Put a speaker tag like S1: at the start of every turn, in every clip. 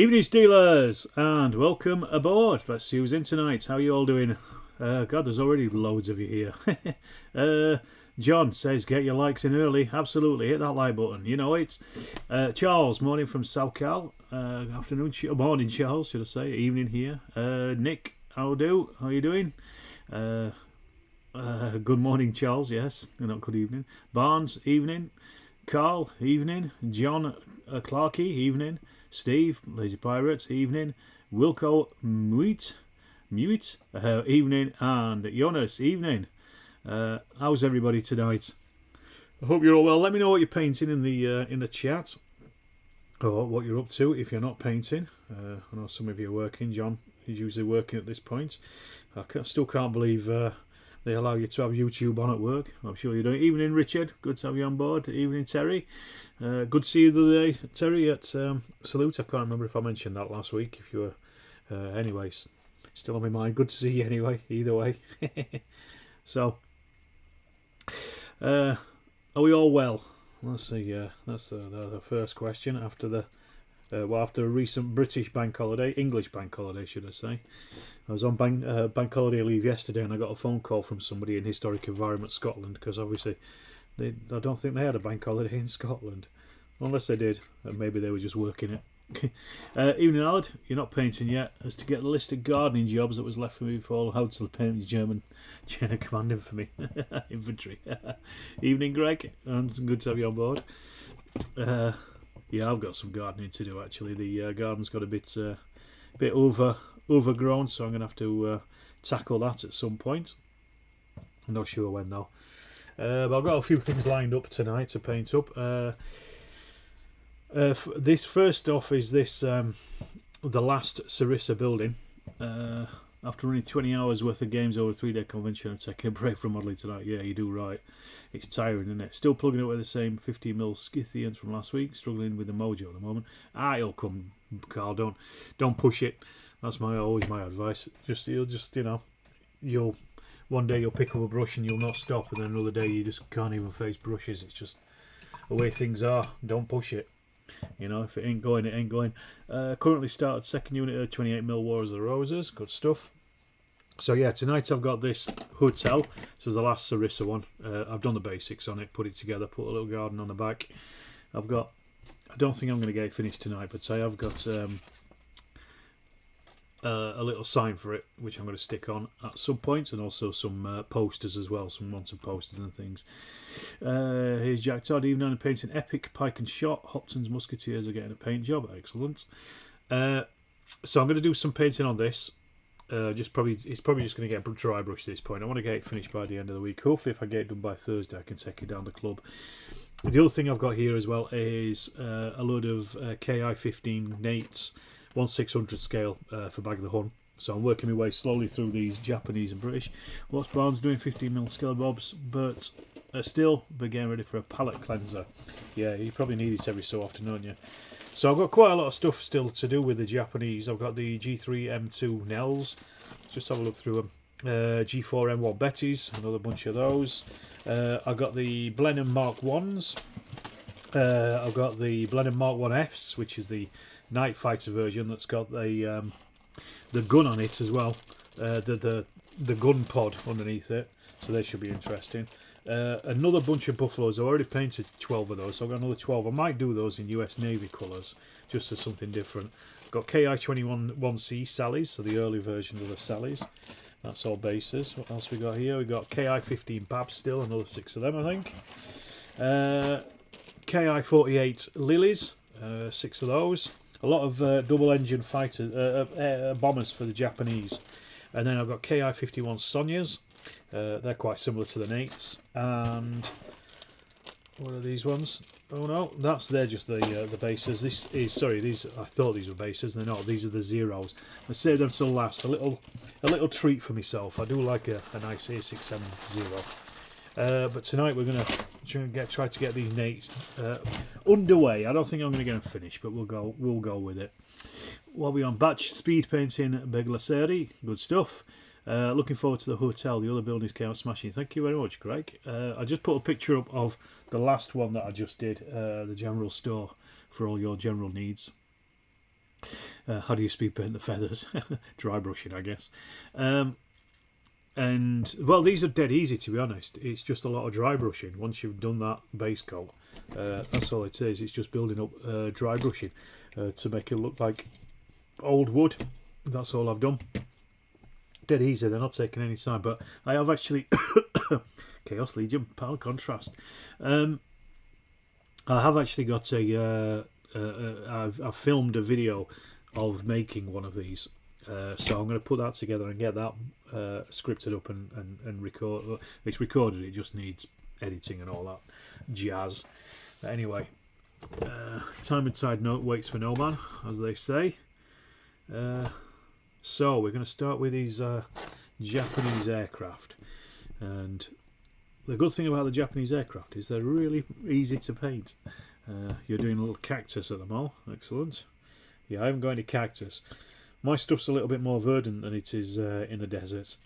S1: Evening Steelers, and welcome aboard. Let's see who's in tonight. How are you all doing? God, there's already loads of you here. John says get your likes in early. Absolutely, hit that like button. You know it. Charles, morning from South Cal. Afternoon, morning Charles, should I say. Evening here. Nick, how are you doing? Good morning Charles, yes. Not good evening. Barnes, evening. Carl, evening. John Clarkey, evening. Steve, Lazy Pirates, evening. Wilco, Mute, evening. And Jonas, evening. How's everybody tonight? I hope you're all well. Let me know what you're painting in the chat, or what you're up to if you're not painting. I know some of you are working. John is usually working at this point. I still can't believe they allow you to have YouTube on at work. I'm sure you're doing. Evening, Richard. Good to have you on board. Evening, Terry. Good to see you the other day, Terry, at Salute. I can't remember if I mentioned that last week. If you were, anyways, still on my mind. Good to see you anyway. Either way. So, are we all well? Let's see. That's the first question after after a recent British bank holiday, English bank holiday, should I say. I was on bank holiday leave yesterday, and I got a phone call from somebody in Historic Environment Scotland, because obviously I don't think they had a bank holiday in Scotland, unless they did, and maybe they were just working it. Evening, Alad. You're not painting yet. As to get the list of gardening jobs that was left for me before how to paint the German chain of command infantry. Evening, Greg, and good to have you on board. Yeah, I've got some gardening to do actually. The garden's got a bit overgrown, so I'm going to have to tackle that at some point. I'm not sure when though. But I've got a few things lined up tonight to paint up. This first off is this the last Sarissa building. After running 20 hours worth of games over a 3-day convention, I'm taking a break from modelling tonight. Yeah, you do right. It's tiring, isn't it? Still plugging it with the same 50mm Scythians from last week. Struggling with the mojo at the moment. It'll come, Carl. Don't push it. That's always my advice. You'll one day you'll pick up a brush and you'll not stop, and then another day you just can't even face brushes. It's just the way things are. Don't push it. You know, if it ain't going, it ain't going. Currently started second unit of 28mm Wars of the Roses. Good stuff. So yeah, tonight I've got this hotel. This is the last Sarissa one. I've done the basics on it, put it together, put a little garden on the back. I don't think I'm going to get it finished tonight, but I have got a little sign for it, which I'm going to stick on at some point, and also some posters as well, some wanted posters and things. Here's Jack Todd, even on painting epic pike and shot. Hopton's Musketeers are getting a paint job. Excellent. So I'm going to do some painting on this. It's probably just going to get dry brush at this point. I want to get it finished by the end of the week. Hopefully, if I get it done by Thursday, I can take it down the club. The other thing I've got here as well is a load of KI-15 Nates 1/600 scale for Bag of the Hun. So I'm working my way slowly through these Japanese and British. What's Barnes doing? 15mm scale bobs, but still we're getting ready for a palette cleanser. Yeah, you probably need it every so often, don't you? So I've got quite a lot of stuff still to do with the Japanese. I've got the G3M2 Nels. Just have a look through them. G4M1 Bettys, another bunch of those. I've got the Blenheim Mark 1s. I've got the Blenheim Mark 1Fs, which is the Night Fighter version that's got the gun on it as well. The gun pod underneath it. So they should be interesting. Another bunch of buffaloes. I've already painted 12 of those, so I've got another 12. I might do those in US Navy colours, just as something different. I've got KI-21C Sallies, so the early versions of the Sallies. That's all bases. What else we got here? We got KI-15 Babs still, another 6 of them, I think. KI-48 Lilies, 6 of those. A lot of double-engine fighter bombers for the Japanese. And then I've got KI-51 Sonyas. They're quite similar to the Nates. And what are these ones? Oh no, they're just the bases. These I thought these were bases. They're not. These are the zeros. I saved them till last. A little treat for myself. I do like a nice A6M0. But tonight we're gonna try to get these Nates underway. I don't think I'm gonna get them finished, but we'll go with it. While we're on batch speed painting Beglaseri, good stuff. Looking forward to the hotel. The other buildings came out smashing. Thank you very much, Greg. I just put a picture up of the last one that I just did, the general store for all your general needs. How do you speed paint the feathers? Dry brushing, I guess. And well, these are dead easy, to be honest. It's just a lot of dry brushing. Once you've done that base coat, that's all it is. It's just building up dry brushing to make it look like old wood. That's all I've done. Dead easy. They're not taking any time, but I have actually Chaos Legion Power Contrast. I have actually got I've filmed a video of making one of these, so I'm going to put that together and get that scripted up and record. It's recorded, it just needs editing and all that jazz. But anyway, time and tide waits for no man, as they say. So we're going to start with these Japanese aircraft, and the good thing about the Japanese aircraft is they're really easy to paint. You're doing a little cactus at them all. Excellent. Yeah, I haven't got any cactus. My stuff's a little bit more verdant than it is in the desert,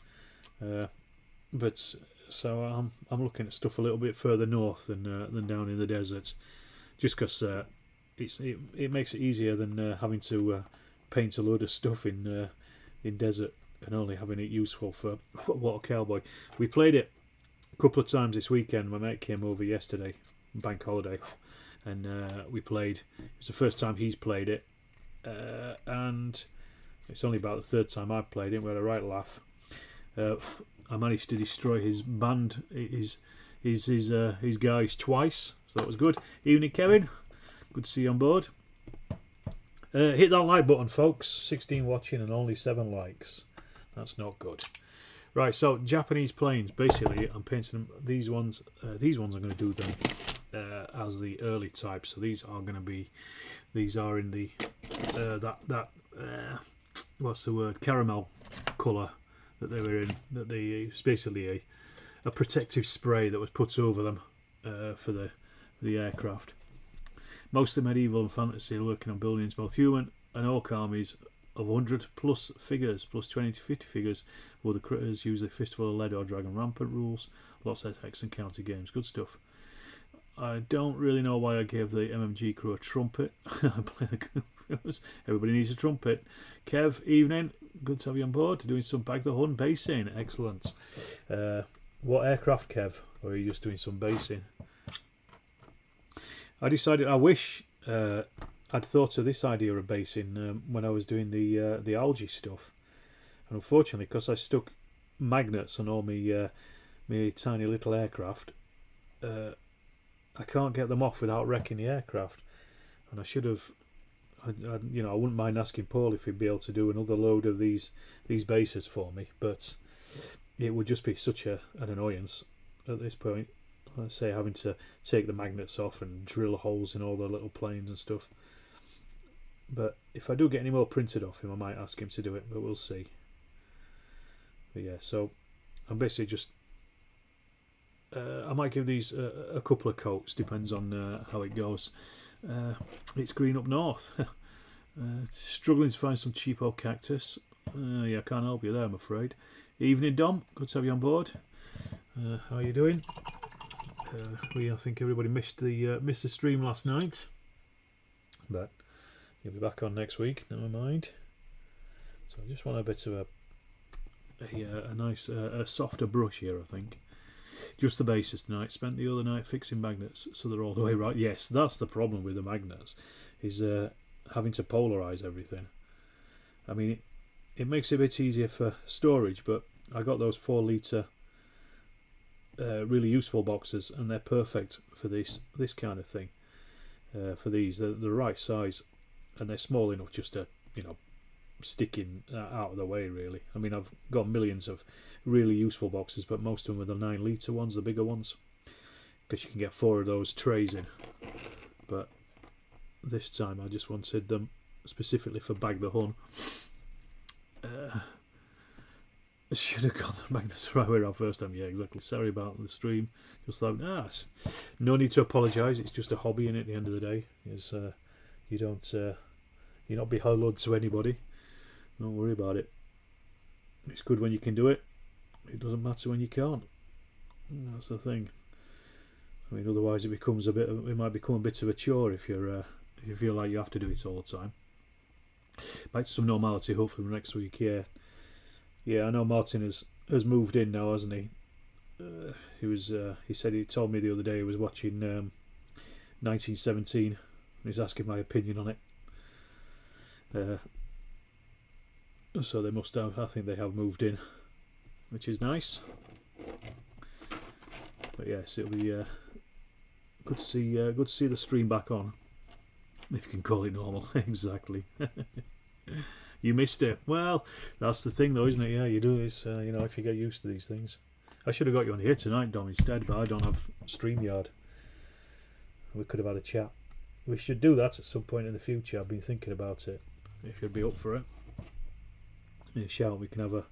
S1: but so I'm looking at stuff a little bit further north than down in the desert, just because it makes it easier than having to paint a load of stuff in desert and only having it useful for Water Cowboy. We played it a couple of times this weekend. My mate came over yesterday, bank holiday, and we played. It was the first time he's played it, and it's only about the third time I've played it. We had a right laugh. I managed to destroy his band, his guys twice, so that was good. Evening, Kevin. Good to see you on board. Hit that like button, folks. 16 watching and only 7 likes. That's not good. Right, so Japanese planes. Basically, I'm painting them. These ones I'm going to do them as the early type. So these are going to be. These are in the what's the word? Caramel colour that they were in. That it's basically a protective spray that was put over them for the aircraft. Most of the medieval and fantasy are working on buildings, both human and orc armies of 100 plus figures, plus 20 to 50 figures, where the critters use a fistful of lead or dragon rampant rules, lots of hex and counter games. Good stuff. I don't really know why I gave the MMG crew a trumpet. Everybody needs a trumpet. Kev, evening. Good to have you on board. Doing some Bag the Hun basing. Excellent. What aircraft, Kev? Or are you just doing some basing? I decided, I wish I'd thought of this idea of basing when I was doing the algae stuff. And unfortunately, because I stuck magnets on all my tiny little aircraft, I can't get them off without wrecking the aircraft. And I should have, I wouldn't mind asking Paul if he'd be able to do another load of these bases for me, but it would just be such an annoyance at this point. Let's say having to take the magnets off and drill holes in all the little planes and stuff. But if I do get any more printed off him, I might ask him to do it, but we'll see. But yeah, so I'm basically just I might give these a couple of coats, depends on how it goes. It's green up north. Struggling to find some cheapo cactus. Yeah, I can't help you there, I'm afraid. Evening, Dom. Good to have you on board. How are you doing? I think everybody missed the stream last night, but you'll be back on next week. Never mind. So I just want a bit of a nice, softer brush here. I think just the bases tonight. Spent the other night fixing magnets so they're all the way right. Yes, that's the problem with the magnets, is having to polarize everything. I mean, it makes it a bit easier for storage, but I got those 4-litre. Really useful boxes, and they're perfect for this kind of thing. For these, they're the right size, and they're small enough just to stick in out of the way. Really, I mean, I've got millions of really useful boxes, but most of them are the 9-litre ones, the bigger ones, because you can get 4 of those trays in. But this time, I just wanted them specifically for Bag the Hun. Should have got the magnets right way around first time. Yeah, exactly. Sorry about the stream. Just thought, no need to apologise. It's just a hobby, and at the end of the day, is you're not beholden to anybody. Don't worry about it. It's good when you can do it. It doesn't matter when you can't. That's the thing. I mean, otherwise it might become a bit of a chore if you feel like you have to do it all the time. back to some normality hopefully next week. Yeah, I know Martin has moved in now, hasn't he? He told me the other day he was watching 1917 and he's asking my opinion on it. So they must have, I think they have moved in, which is nice. But yes, it'll be good to see the stream back on, if you can call it normal. Exactly. You missed it. Well, that's the thing though, isn't it? Yeah, you do. It's if you get used to these things. I should have got you on here tonight, Dom, instead, but I don't have StreamYard. We could have had a chat. We should do that at some point in the future. I've been thinking about it. If you'd be up for it, yeah, shout. We can have a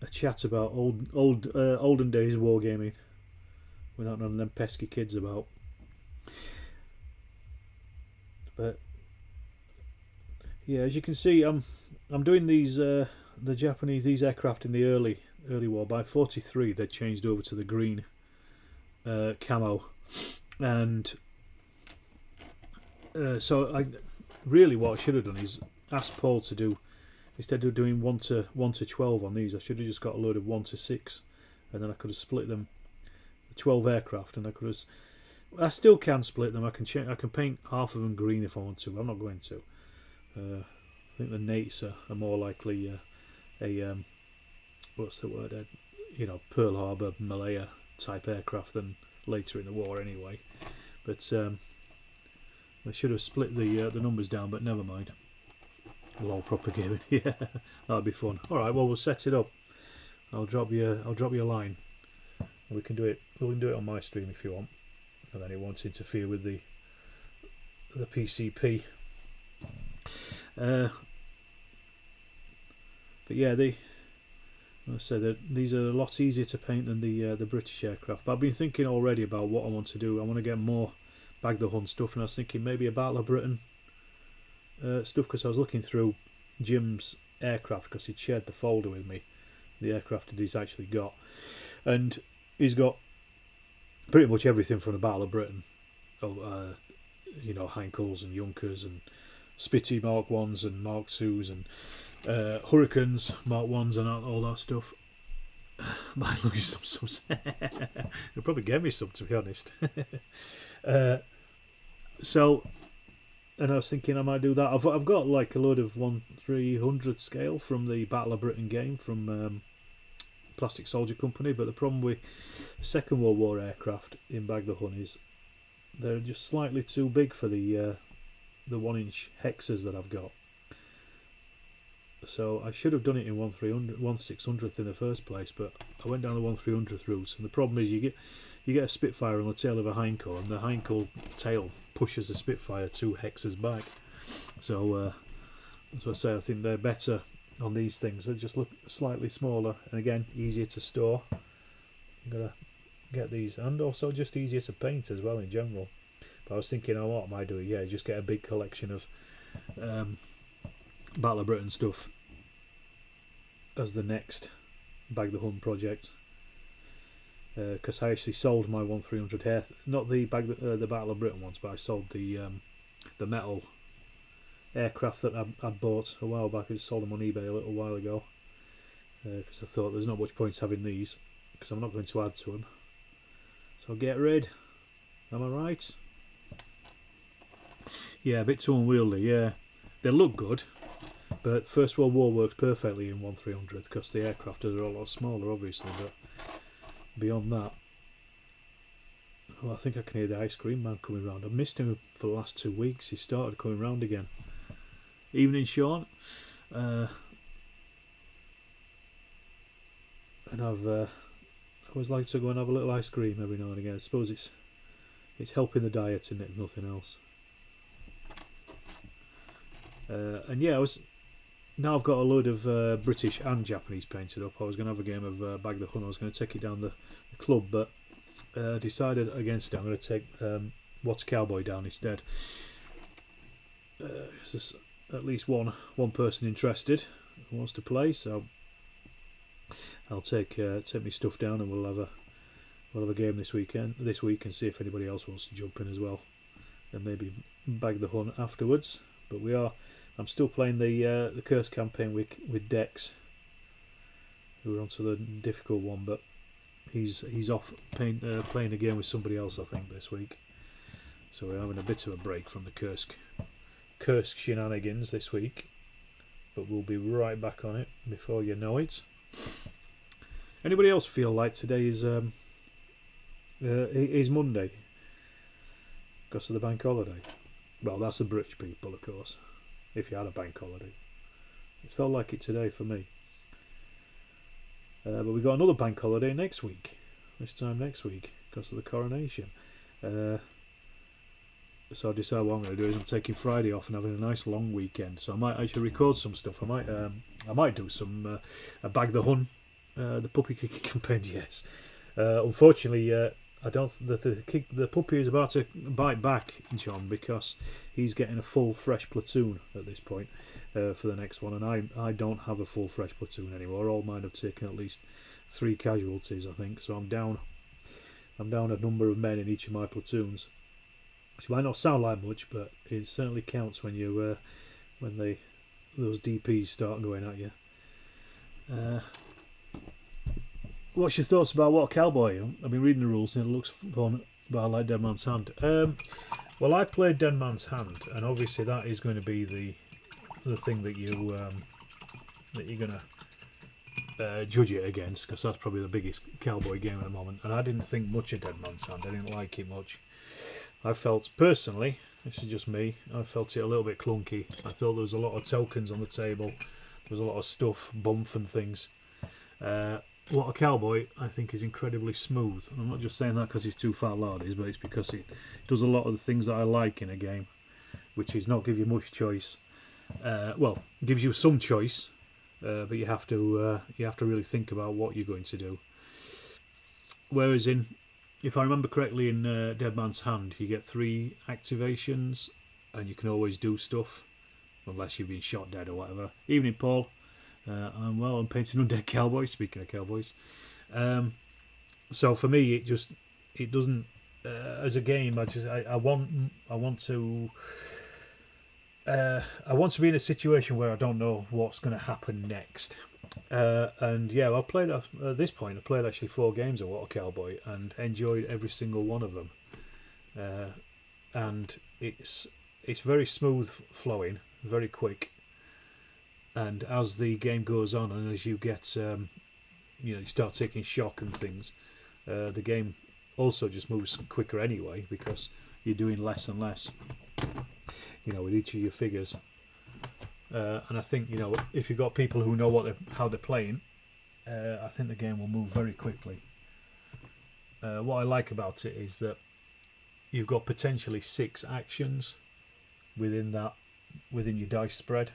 S1: chat about olden days wargaming without none of them pesky kids about. But yeah, as you can see, I'm doing these the Japanese aircraft in the early war. By 43 they changed over to the green camo, and so what I should have done is asked Paul to do, instead of doing 1 to 12 on these, I should have just got a load of 1 to 6, and then I could have split them, 12 aircraft, and I still can split them. I can paint half of them green if I want to. I'm not going to. I think the Nates are more likely what's the word? Pearl Harbor, Malaya type aircraft than later in the war anyway. But I should have split the numbers down, but never mind. Lol, proper gaming. Yeah, that'd be fun. All right, well, we'll set it up. I'll drop you a line. We can do it. We can do it on my stream if you want, and then it won't interfere with the PCP. But yeah, I said that these are a lot easier to paint than the British aircraft. But I've been thinking already about what I want to do. I want to get more Bag the Hun stuff, and I was thinking maybe a Battle of Britain stuff, because I was looking through Jim's aircraft, because he'd shared the folder with me, the aircraft that he's actually got, and he's got pretty much everything from the Battle of Britain. Heinkels and Junkers and Spitty Mark 1s and Mark 2s and Hurricanes Mark 1s and all that stuff. Might look at some. They'll probably get me some, to be honest. And I was thinking I might do that. I've got like a load of 1/300 scale from the Battle of Britain game from Plastic Soldier Company, but the problem with Second World War aircraft in Bag the Hun is they're just slightly too big for the 1-inch hexes that I've got. So I should have done it in 1/600th in the first place, but I went down the 1/300th route, and the problem is you get a Spitfire on the tail of a Heinkel, and the Heinkel tail pushes the Spitfire 2 hexes back. So as I say, I think they're better on these things. They just look slightly smaller, and again, easier to store. You've got to get these, and also just easier to paint as well in general. But I was thinking, what am I doing? Yeah, just get a big collection of Battle of Britain stuff as the next Bag the Hun project, because I actually sold my 1/300 hair, not the Battle of Britain ones, but I sold the metal aircraft that I bought a while back. I sold them on eBay a little while ago, because I thought there's not much point having these, because I'm not going to add to them. So get rid. Am I right? Yeah, a bit too unwieldy. Yeah, they look good, but First World War works perfectly in 1/300th, because the aircraft are a lot smaller, obviously. But beyond that, I think I can hear the ice cream man coming round. I've missed him for the last 2 weeks. He started coming round again. Evening, Sean. And I always like to go and have a little ice cream every now and again. I suppose it's helping the diet, isn't it, if nothing else. And yeah, now I've got a load of British and Japanese painted up. I was going to have a game of Bag the Hun. I was going to take it down the club, but decided against it. I'm going to take What's Cowboy down instead. There's at least one person interested who wants to play, so I'll take my stuff down, and we'll have a game this week, and see if anybody else wants to jump in as well, and maybe Bag the Hun afterwards. But we are I'm still playing the Curse campaign with Dex, who are onto the difficult one, but he's off playing a game with somebody else, I think, this week. So we're having a bit of a break from the Curse shenanigans this week, but we'll be right back on it before you know it. Anybody else feel like today is Monday because of the bank holiday? Well, that's the British people, of course. If you had a bank holiday, it felt like it today for me. But we got another bank holiday next week. This time next week because of the coronation. So I decided what I'm going to do is I'm taking Friday off and having a nice long weekend. So I might actually record some stuff. I might do some Bag the Hun, the puppy kicking campaign. Yes. Unfortunately, I don't. The puppy is about to bite back, John, because he's getting a full fresh platoon at this point for the next one, and I don't have a full fresh platoon anymore. All mine have taken at least 3 casualties, I think. So I'm down a number of men in each of my platoons. Which might not sound like much, but it certainly counts when those DPs start going at you. What's your thoughts about What a Cowboy? I've been reading the rules and it looks fun, but I like Dead Man's Hand. Well, I played Dead Man's Hand, and obviously that is going to be the thing that you're going to judge it against, because that's probably the biggest cowboy game at the moment. And I didn't think much of Dead Man's Hand. I didn't like it much. I felt, personally, this is just me, I felt it a little bit clunky. I thought there was a lot of tokens on the table. There was a lot of stuff, bump and things. What a Cowboy, I think, is incredibly smooth. And I'm not just saying that because he's too fat larders, but it's because it does a lot of the things that I like in a game, which is not give you much choice. Well, it gives you some choice, but you have to really think about what you're going to do. Whereas if I remember correctly, in Dead Man's Hand, you get 3 activations, and you can always do stuff, unless you've been shot dead or whatever. Evening, Paul. I'm painting Undead Cowboys. Speaking of cowboys, so for me, it doesn't. As a game, I want to be in a situation where I don't know what's going to happen next. And yeah, I played at this point. I played actually 4 games of What a Cowboy and enjoyed every single one of them. And it's very smooth flowing, very quick. And as the game goes on, and as you get, you start taking shock and things, the game also just moves quicker anyway, because you're doing less and less, with each of your figures. And I think, if you've got people who know how they're playing, I think the game will move very quickly. What I like about it is that you've got potentially 6 actions within your dice spread.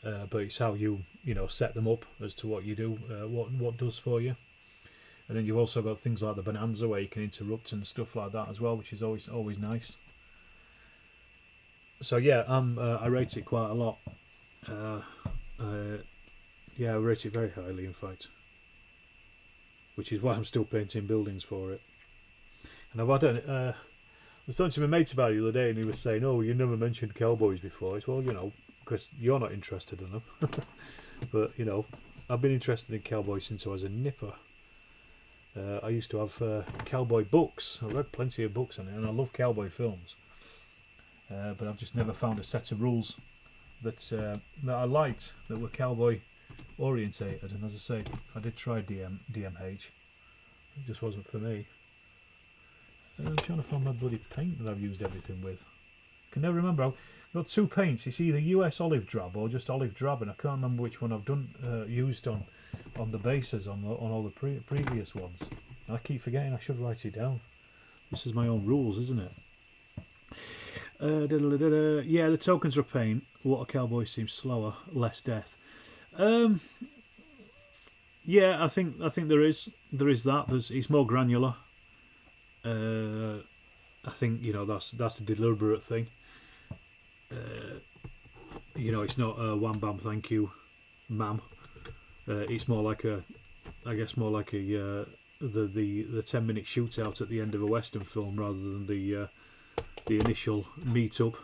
S1: But it's how you set them up as to what you do, what does for you. And then you've also got things like the Bonanza where you can interrupt and stuff like that as well, which is always nice. So yeah, I rate it quite a lot. I rate it very highly, in fact. Which is why I'm still painting buildings for it. And I was talking to my mate about it the other day, and he was saying, "Oh, you never mentioned cowboys before." It's, well, because you're not interested in them. But I've been interested in cowboys since I was a nipper. I used to have cowboy books. I read plenty of books on it, and I love cowboy films. But I've just never found a set of rules that I liked, that were cowboy orientated. And as I say, I did try DMH. It just wasn't for me. I'm trying to find my bloody paint that I've used everything with. I can never remember. I've got 2 paints. It's either US olive drab or just olive drab, and I can't remember which one I've used on the bases on all the previous ones. I keep forgetting. I should write it down. This is my own rules, isn't it? Yeah, the tokens are a pain. What a Cowboy seems slower, less death. Yeah, I think there is that. It's more granular. I think that's a deliberate thing. It's not a wham bam thank you, ma'am. It's more like the 10-minute shootout at the end of a Western film rather than the initial meet up.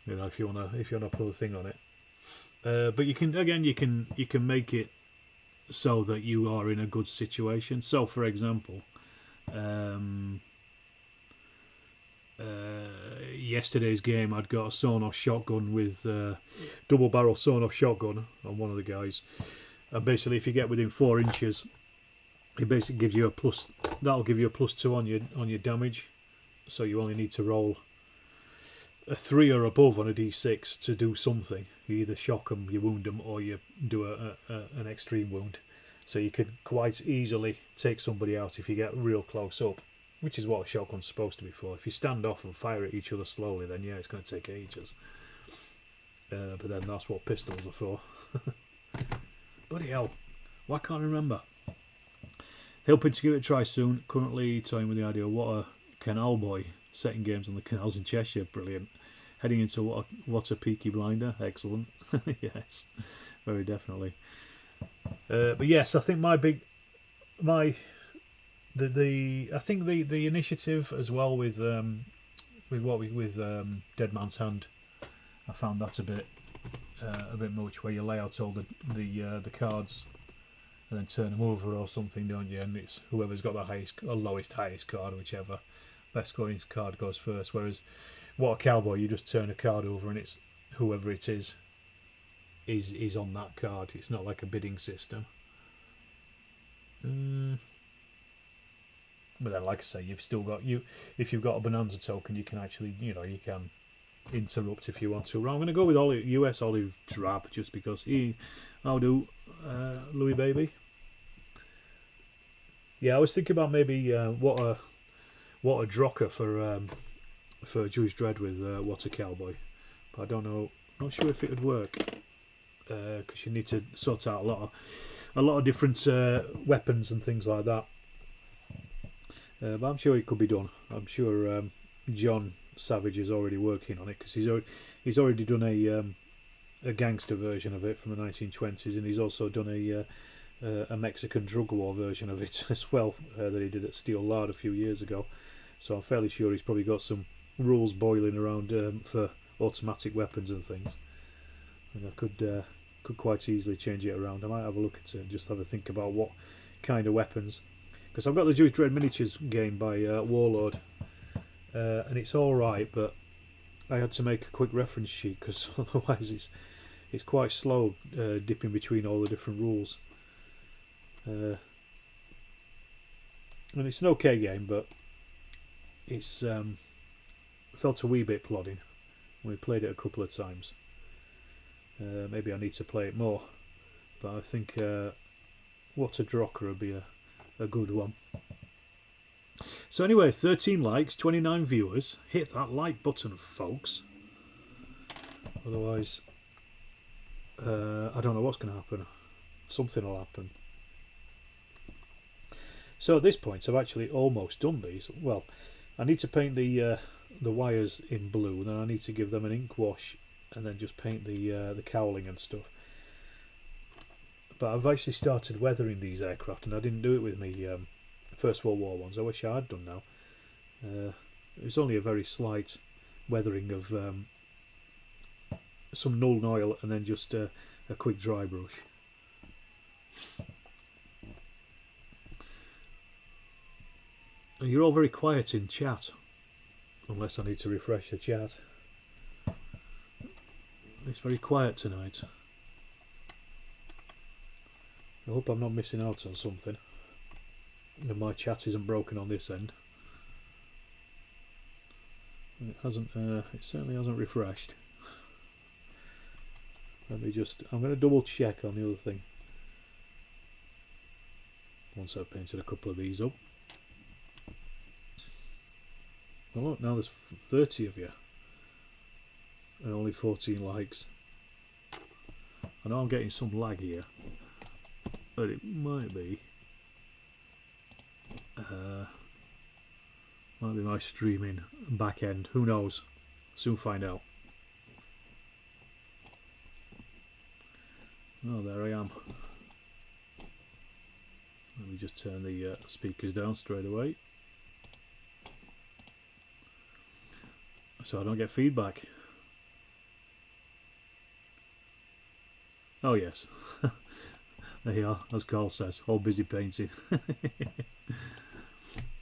S1: You know, if you wanna put a thing on it. But you can make it so that you are in a good situation. So, for example, yesterday's game, I'd got a sawn-off shotgun with double barrel sawn-off shotgun on one of the guys, and basically, if you get within 4 inches, it basically gives you a plus. That'll give you a +2 on your damage. So you only need to roll a 3 or above on a d6 to do something. You either shock them, you wound them, or you do an extreme wound. So you can quite easily take somebody out if you get real close up, which is what a shotgun's supposed to be for. If you stand off and fire at each other slowly, then yeah, it's going to take ages. But then that's what pistols are for. Bloody hell, why can't I remember? Hoping to give it a try soon. Currently toying with the idea of what a canal boy, setting games on the canals in Cheshire. Brilliant. Heading into what a Peaky Blinder. Excellent. Yes, very definitely. But yes, I think I think the initiative as well with Dead Man's Hand, I found that a bit much, where you lay out all the cards and then turn them over or something, don't you? And it's whoever's got the highest or highest card, whichever best scoring card goes first. Whereas what a cowboy, you just turn a card over and it's whoever it is on that card. It's not like a bidding system. But then, like I say, you've still got if you've got a bonanza token, you can actually, you can interrupt if you want to. I'm going to go with US Olive Drab just because I'll do Louis Baby. Yeah, I was thinking about maybe what a Drocker for Jewish Dread with What a Cowboy, but I don't know. Not sure if it would work because you need to sort out a lot of different weapons and things like that. But I'm sure it could be done. I'm sure John Savage is already working on it because he's already done a gangster version of it from the 1920s, and he's also done a Mexican drug war version of it as well that he did at Steel Lard a few years ago. So I'm fairly sure he's probably got some rules boiling around for automatic weapons and things. And I could quite easily change it around. I might have a look at it and just have a think about what kind of weapons. Because I've got the Jewish Dread Miniatures game by Warlord, and it's all right, but I had to make a quick reference sheet because otherwise it's quite slow dipping between all the different rules. And it's an okay game, but it's felt a wee bit plodding. We played it a couple of times. Maybe I need to play it more, but I think What a Drocker would be a good one. So anyway, 13 likes, 29 viewers. Hit that like button, folks. Otherwise, I don't know what's going to happen. Something will happen. So at this point, I've actually almost done these. Well, I need to paint the wires in blue, then I need to give them an ink wash, and then just paint the cowling and stuff. But I've actually started weathering these aircraft, and I didn't do it with me First World War ones. I wish I had done now. It was only a very slight weathering of some Nuln oil and then just a quick dry brush. You're all very quiet in chat, unless I need to refresh the chat. It's very quiet tonight. I hope I'm not missing out on something and my chat isn't broken on this end. It hasn't. It certainly hasn't refreshed. Let me just. I'm going to double check on the other thing once I've painted a couple of these up. Oh look, now there's 30 of you and only 14 likes. I know I'm getting some lag here, but it might be my streaming back end. Who knows? Soon find out. Oh, there I am. Let me just turn the speakers down straight away so I don't get feedback. Oh yes. There you are, as Carl says, all busy painting. I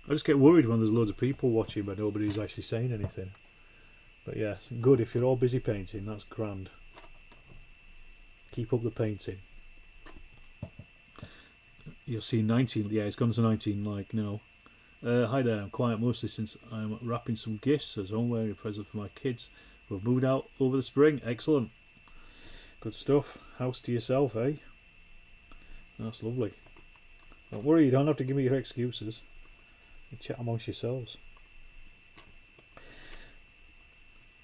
S1: just get worried when there's loads of people watching but nobody's actually saying anything. But yes, good if you're all busy painting, that's grand. Keep up the painting. You'll see 19, yeah, it's gone to 19 like now. Hi there, I'm quiet mostly since I'm wrapping some gifts as home wearing a present for my kids who have moved out over the spring. Excellent. Good stuff. House to yourself, eh? That's lovely. Don't worry, you don't have to give me your excuses. You chat amongst yourselves.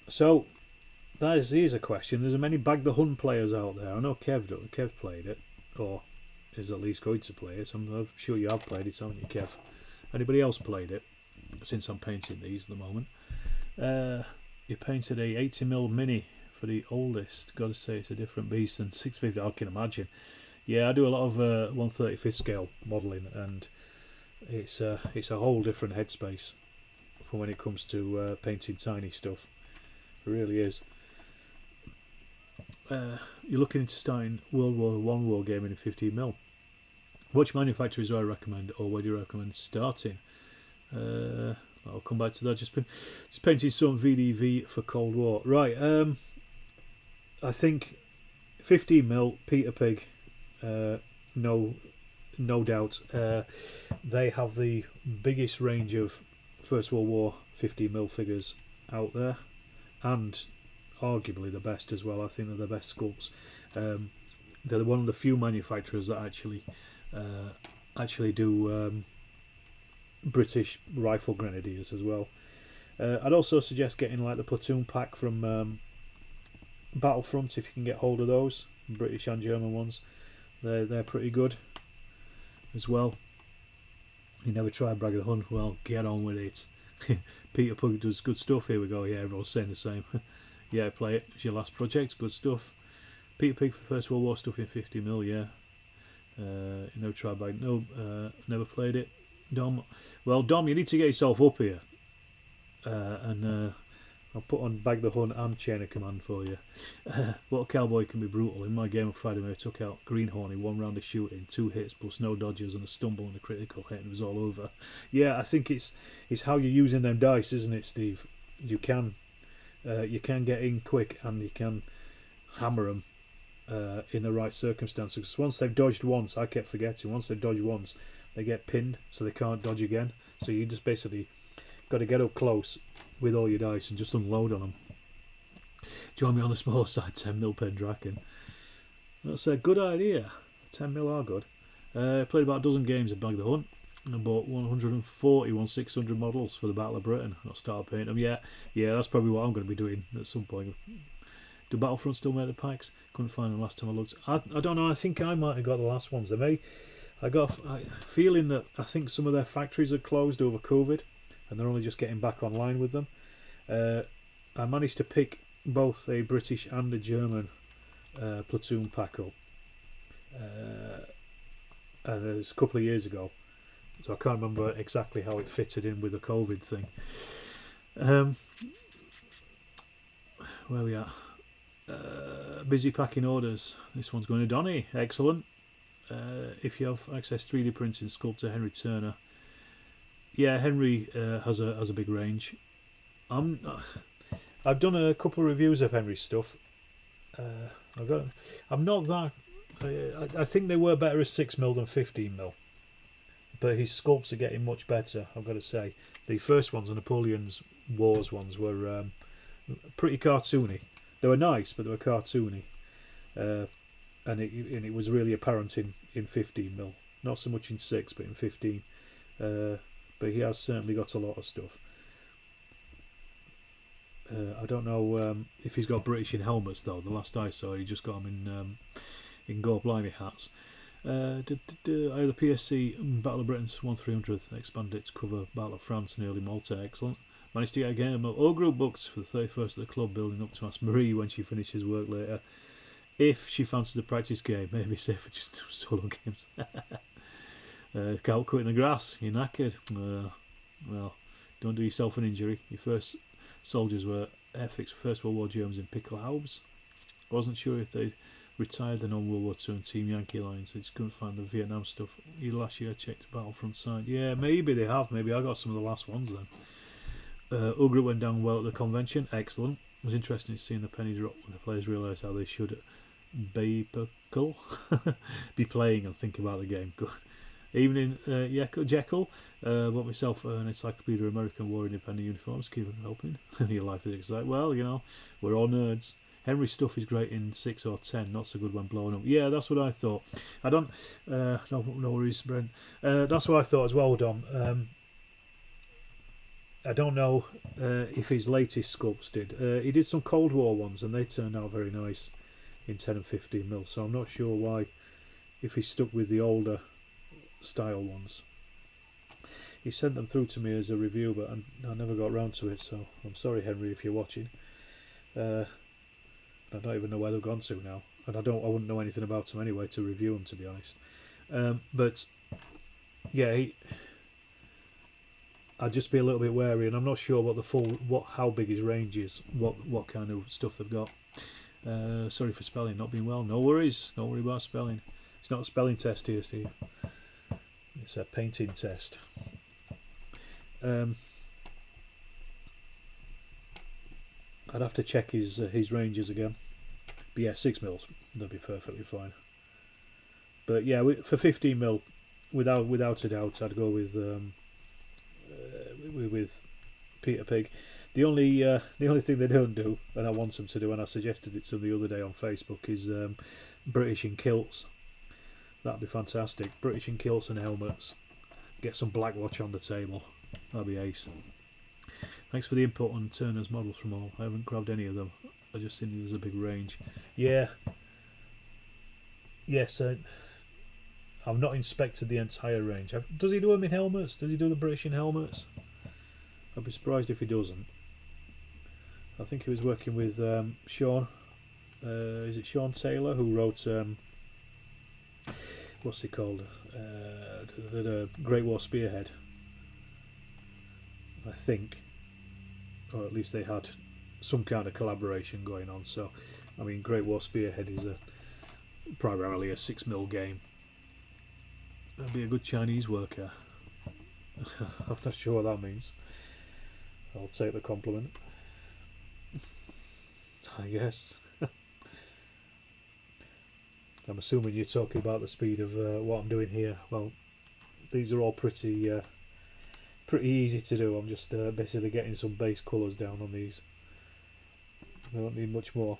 S1: So, here's a question. There's many Bag the Hunt players out there. I know Kev played it, or is at least going to play it. I'm sure you have played it, haven't you, Kev? Anybody else played it? Since I'm painting these at the moment. You painted a 80mm mini for the oldest. Got to say it's a different beast than 650. I can imagine. Yeah, I do a lot of 1/35th scale modelling, and it's a whole different headspace for when it comes to painting tiny stuff. It really is. You're looking into starting World War I wargaming in 15mm. Which manufacturers do I recommend, or where do you recommend starting? I'll come back to that. Just painting some VDV for Cold War. Right. I think 15mm Peter Pig. No doubt. They have the biggest range of First World War 15mm figures out there, and arguably the best as well. I think they're the best sculpts. They're one of the few manufacturers that actually do British rifle grenadiers as well. I'd also suggest getting like the platoon pack from Battlefront if you can get hold of those, British and German ones. They're pretty good as well. You never tried Bag the Hunt? Well, get on with it. Peter Pug does good stuff. Here we go. Yeah, everyone's saying the same. Yeah, play it. It's your last project. Good stuff. Peter Pig for First World War stuff in 50mm. Yeah. You never tried Bag? No. Never played it. Dom. Well, Dom, you need to get yourself up here. And I'll put on Bag the Hunt and Chain of Command for you. What a cowboy can be brutal. In my game on Friday, I took out Greenhorn in 1 round of shooting, 2 hits plus no dodges and a stumble and a critical hit, and it was all over. Yeah, I think it's how you're using them dice, isn't it, Steve? You can get in quick and you can hammer them in the right circumstances. Because once they've dodged once, I kept forgetting, once they've dodged once, they get pinned, so they can't dodge again. So you just basically got to get up close with all your dice and just unload on them. Join me on the smaller side, 10mm Pendraken. That's a good idea. 10mm are good. Played about a dozen games of Bag the Hunt and bought 140 600 models for the Battle of Britain. I'll start painting them. Yeah, that's probably what I'm going to be doing at some point. Do Battlefront still make the packs? Couldn't find them last time I looked. I don't know. I think I might have got the last ones. I got a feeling that I think some of their factories are closed over COVID, and they're only just getting back online with them. I managed to pick both a British and a German platoon pack up. And it was a couple of years ago, so I can't remember exactly how it fitted in with the COVID thing. Where we at? Busy packing orders. This one's going to Donny. Excellent. If you have access 3D printing, sculptor Henry Turner. Yeah, Henry has a big range. I've done a couple of reviews of Henry's stuff. I'm not that. I think they were better as 6mm than 15mm, but his sculpts are getting much better. I've got to say, the first ones, the Napoleon's Wars ones, were pretty cartoony. They were nice, but they were cartoony, and it was really apparent in 15mm. Not so much in 6, but in 15. But he has certainly got a lot of stuff. I don't know if he's got British in helmets though. The last I saw, he just got them in Go Blimey hats. I have the PSC Battle of Britain's 1/300th expanded to cover Battle of France and early Malta. Excellent. Managed to get a game of Ogre booked for the 31st at the club, building up to ask Marie when she finishes work later if she fancies a practice game. Maybe safer just do solo games. Can't cut in the grass. You're knackered. Well, don't do yourself an injury. Your first soldiers were airfix First World War Germans in Pickelhaubes. Wasn't sure if they'd retired then on World War II and Team Yankee lines. I just couldn't find the Vietnam stuff. Last year I checked the Battlefront side. Yeah, maybe they have. Maybe I got some of the last ones then. Ugra went down well at the convention. Excellent. It was interesting seeing the penny drop when the players realised how they should be playing and think about the game. Good. Evening, Jekyll. Bought myself an Encyclopedia of American War Independent Uniforms. Keep on helping. Your life is exciting. Well, you know, we're all nerds. Henry's stuff is great in 6 or 10, not so good when blown up. Yeah, that's what I thought. I don't... no worries, Brent. That's what I thought as well, Dom. I don't know if his latest sculpts did. He did some Cold War ones, and they turned out very nice in 10 and 15mm, so I'm not sure why, if he stuck with the older style ones. He sent them through to me as a review, but I never got round to it, so I'm sorry, Henry, if you're watching. I don't even know where they've gone to now, and I wouldn't know anything about them anyway to review them, to be honest. But yeah, I'd just be a little bit wary, and I'm not sure how big his range is, what kind of stuff they've got. Sorry for spelling, not being well. No worries, don't worry about spelling. It's not a spelling test here, Steve. It's a painting test. I'd have to check his ranges again. But yeah, 6mm, they'll be perfectly fine. But yeah, for 15mm, without a doubt, I'd go with Peter Pig. The only thing they don't do, and I want them to do, and I suggested it to them the other day on Facebook, is British in kilts. That'd be fantastic. British in kilts and helmets. Get some Blackwatch on the table. That'd be ace. Thanks for the input on Turner's models from all. I haven't grabbed any of them. I just think there's a big range. Yeah. Yes. I've not inspected the entire range. Does he do them in helmets? Does he do the British in helmets? I'd be surprised if he doesn't. I think he was working with Sean. Is it Sean Taylor who wrote? What's he called? Great War Spearhead. I think, or at least they had some kind of collaboration going on. So, I mean, Great War Spearhead is primarily a 6mm game. That'd be a good Chinese worker. I'm not sure what that means. I'll take the compliment, I guess. I'm assuming you're talking about the speed of what I'm doing here. Well, these are all pretty easy to do. I'm just basically getting some base colours down on these. I don't need much more.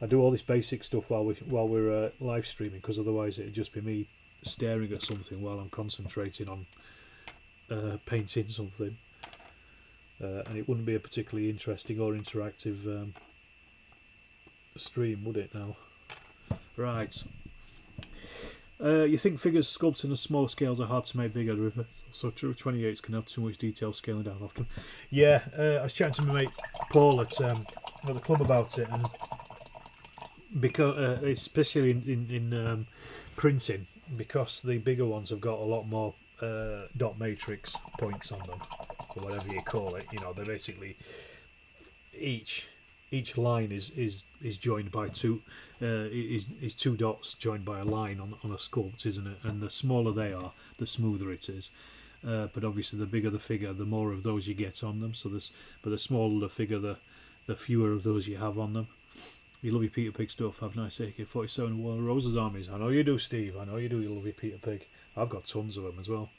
S1: I do all this basic stuff while we're live streaming, because otherwise it'd just be me staring at something while I'm concentrating on painting something, and it wouldn't be a particularly interesting or interactive stream, would it now? Right. You think figures sculpted on small scales are hard to make bigger, so true 28s can have too much detail scaling down often. Yeah, I was chatting to my mate Paul at the club about it, and because especially in printing, because the bigger ones have got a lot more dot matrix points on them, or whatever you call it. You know, they're basically each line is joined by two is two dots joined by a line on a sculpt, isn't it? And the smaller they are, the smoother it is. But obviously, the bigger the figure, the more of those you get on them. But the smaller the figure, the fewer of those you have on them. You love your Peter Pig stuff. Have nice AK-47 War of Roses armies. I know you do, Steve. I know you do. You love your Peter Pig. I've got tons of them as well.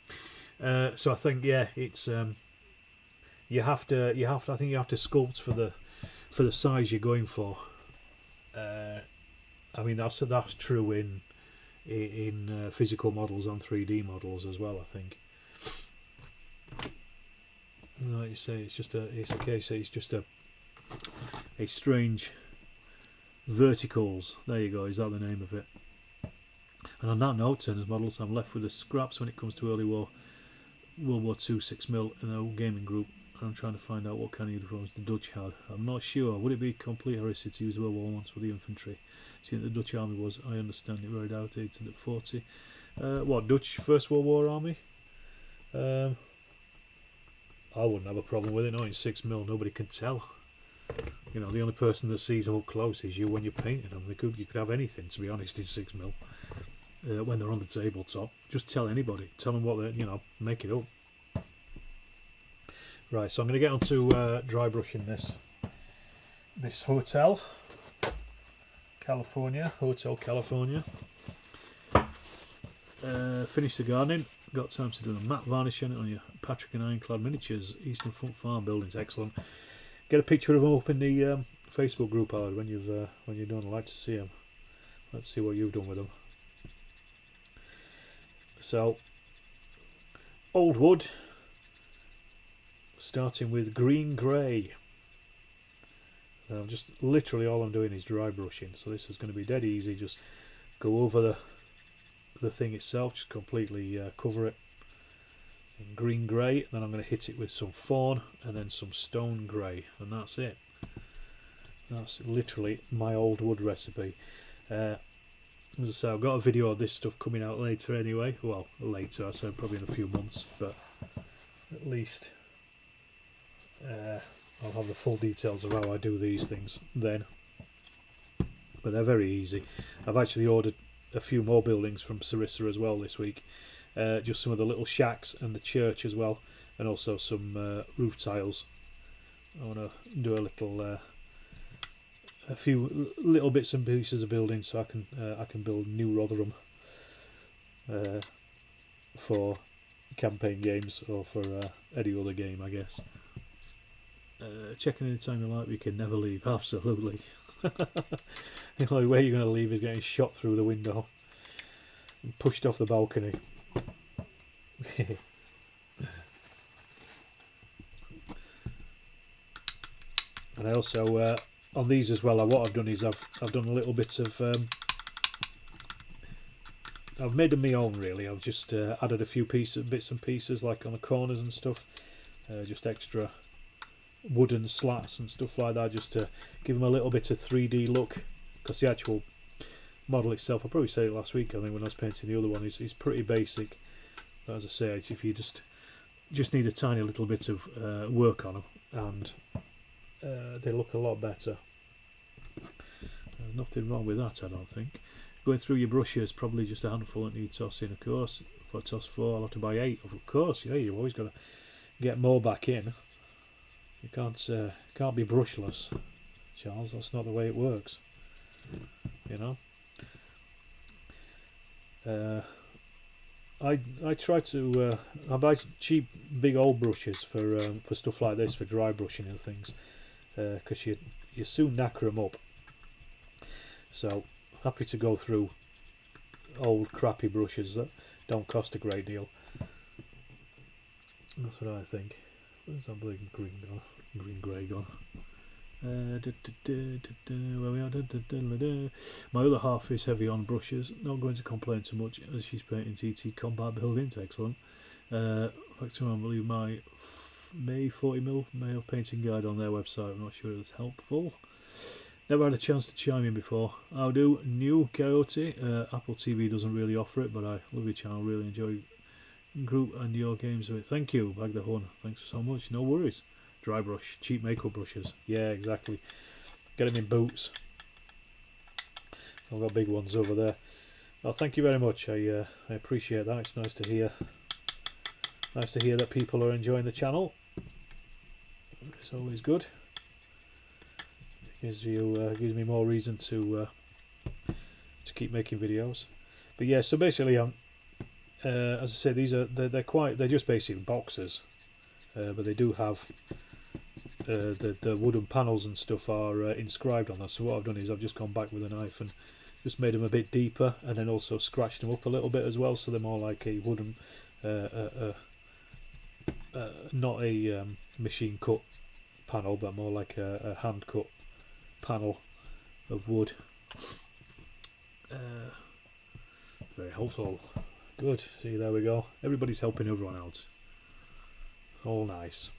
S1: So I think, yeah, it's you have to. I think you have to sculpt for the size you're going for. I mean, that's true in physical models and 3D models as well, I think. Like you say, it's just a strange verticals. There you go. Is that the name of it? And on that note, Turner's models, I'm left with the scraps when it comes to early World War II 6mm in the gaming group. I'm trying to find out what kind of uniforms the Dutch had. I'm not sure. Would it be complete heresy to use the World War ones for the infantry? Seeing the Dutch army was, I understand it, very outdated at 40. What, Dutch First World War army? I wouldn't have a problem with it. Not in 6mm, nobody can tell. You know, the only person that sees up close is you when you're painting them. You could have anything, to be honest, in 6mm. When they're on the tabletop, just tell anybody. Tell them what they, you know, make it up. Right, so I'm going to get on to dry brushing this hotel, California, Hotel California. Finish the gardening. Got time to do the matte varnish on it on your Patrick and Ironclad miniatures, Eastern Front Farm buildings. Excellent. Get a picture of them up in the Facebook group, Howard, when you're done. I'd like to see them. Let's see what you've done with them. So, old wood, starting with green grey. Just literally all I'm doing is dry brushing, so this is going to be dead easy. Just go over the thing itself, just completely cover it in green grey, and then I'm going to hit it with some fawn and then some stone grey, and that's it. That's literally my old wood recipe. As I say, I've got a video of this stuff coming out later anyway. Well, later, I said probably in a few months, but at least I'll have the full details of how I do these things then. But they're very easy. I've actually ordered a few more buildings from Sarissa as well this week. Just some of the little shacks and the church as well, and also some roof tiles. I want to do a few little bits and pieces of building, so I can build New Rotherham for campaign games or for any other game, I guess. Checking any time you like, we can never leave. Absolutely. The only way you're going to leave is getting shot through the window and pushed off the balcony. And I also on these as well, what I've done is I've done a little bit of I've made them my own really. I've just added a few bits and pieces like on the corners and stuff, just extra wooden slats and stuff like that, just to give them a little bit of 3D look, because the actual model itself, I probably said it last week I think when I was painting the other one, is pretty basic. But as I say, if you just need a tiny little bit of work on them, and they look a lot better. Nothing wrong with that, I don't think. Going through your brushes, probably just a handful that need tossing, of course. If I toss 4, I'll have to buy 8, of course. Yeah, you've always got to get more back in. You can't be brushless, Charles. That's not the way it works. You know. I try to I buy cheap big old brushes for stuff like this, for dry brushing and things, because you soon knacker them up. So happy to go through old crappy brushes that don't cost a great deal. That's what I think. Where's that blinking green grey gone? Where we are. My other half is heavy on brushes. Not going to complain too much as she's painting TT combat buildings. Excellent. In fact, I believe my May 40mm May of painting guide on their website. I'm not sure if it's helpful. Never had a chance to chime in before. How do new Coyote? Apple TV doesn't really offer it, but I love your channel. Really enjoy group and your games with it. Thank you, Bag the Hun. Thanks so much. No worries. Dry brush, cheap makeup brushes. Yeah, exactly. Get them in boots. I've got big ones over there. Well, thank you very much. I appreciate that. It's nice to hear. Nice to hear that people are enjoying the channel. It's always good. Gives me more reason to keep making videos. But yeah, so basically, as I say, they're just basically boxes, but they do have the wooden panels and stuff are inscribed on them. So what I've done is I've just gone back with a knife and just made them a bit deeper, and then also scratched them up a little bit as well, so they're more like a wooden, not a machine cut panel, but more like a hand cut panel of wood. Very helpful. Good. See, there we go. Everybody's helping everyone out. All nice.